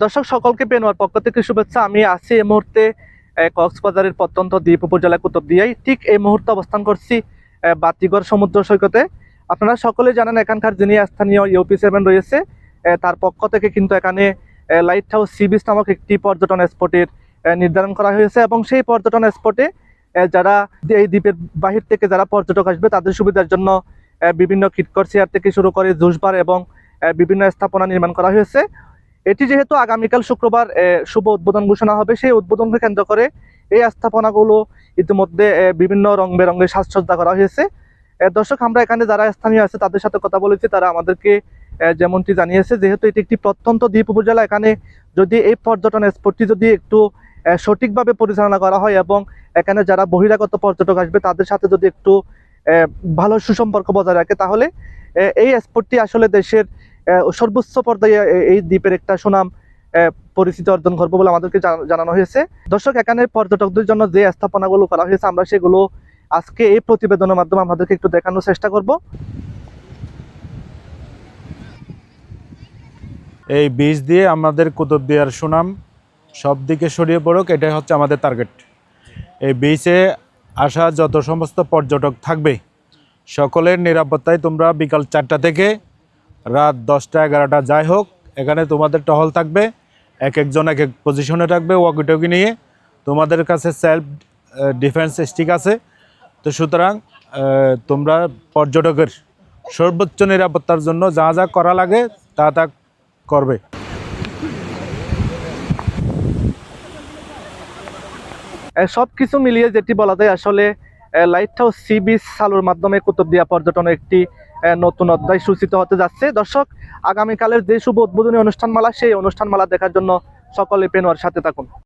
দর্শক সকলকে পেনোয়ার পক্ষ থেকে শুভেচ্ছা। আমি আছি এই মুহূর্তে কক্সবাজারের প্রত্যন্ত দ্বীপ উপজেলা কুতুবদিয়ায়। ঠিক এই মুহূর্তে অবস্থান করছি বাতিগড় সমুদ্র সৈকতে। আপনারা সকলে জানেন এখানকার যিনি স্থানীয় ইউপি চেয়ারম্যান রয়েছে তার পক্ষ থেকে কিন্তু এখানে লাইট হাউস সি বিচ নামক একটি পর্যটন স্পটের নির্ধারণ করা হয়েছে, এবং সেই পর্যটন স্পটে যারা এই দ্বীপের বাহির থেকে যারা পর্যটক আসবে তাদের সুবিধার জন্য বিভিন্ন কিটকর চেয়ার থেকে শুরু করে জুস বার এবং বিভিন্ন স্থাপনা নির্মাণ করা হয়েছে। এটি যেহেতু আগামীকাল শুক্রবার শুভ উদ্বোধন ঘোষণা হবে, সেই উদ্বোধনকে কেন্দ্র করে এই স্থাপনাগুলো ইতিমধ্যে বিভিন্ন রং বেরঙের সাজসজ্জা করা হয়েছে। দর্শক, আমরা এখানে যারা স্থানীয় আছে তাদের সাথে কথা বলেছি, তারা আমাদেরকে যেমনটি জানিয়েছে, যেহেতু এটি একটি প্রত্যন্ত দ্বীপ উপজেলা, এখানে যদি এই পর্যটন স্পটটি যদি একটু সঠিকভাবে পরিচালনা করা হয় এবং এখানে যারা বহিরাগত পর্যটক আসবে তাদের সাথে যদি একটু ভালো সুসম্পর্ক বজায় রাখে, তাহলে এই স্পটটি আসলে দেশের সর্বোচ্চ পর্যায়ে এই দ্বীপের একটা সুনাম পরিচিতি অর্জন করবো বলে আমাদেরকে জানানো হয়েছে। দর্শক, এখানে পর্যটকদের জন্য যে স্থাপনাগুলো করা হয়েছে আমরা সেগুলো আজকে এই প্রতিবেদনের মাধ্যমে আমাদেরকে একটু দেখানোর চেষ্টা করব। এই বীজ দিয়ে আমাদের কুতুবদিয়ার সুনাম সব দিকে ছড়িয়ে পড়ুক, এটাই হচ্ছে আমাদের টার্গেট। এই বীচে আসা যত সমস্ত পর্যটক থাকবে সকলের নিরাপত্তায় তোমরা বিকাল 4টা থেকে রাত 10টা 11টা যাই হোক, এখানে তোমাদের টহল থাকবে, এক একজন এক এক পজিশনে থাকবে ওয়াকি টকি নিয়ে। তোমাদের কাছে সেলফ ডিফেন্স স্টিক আছে, তো সুতরাং তোমরা পর্যটকের সর্বোচ্চ নিরাপত্তার জন্য যা যা করা লাগে তা তা করবে। সবকিছু মিলিয়ে যেটি বলা যায়, আসলে লাইট হাউস সি বিচ চালুর মাধ্যমে কুতুবদিয়া পর্যটনের একটি নতুন অধ্যায় সূচিত হতে যাচ্ছে। দর্শক, আগামীকালের যে শুভ উদ্বোধনী অনুষ্ঠানমালা, সেই অনুষ্ঠানমালা দেখার জন্য সকলে পেনোয়ার সাথে থাকুন।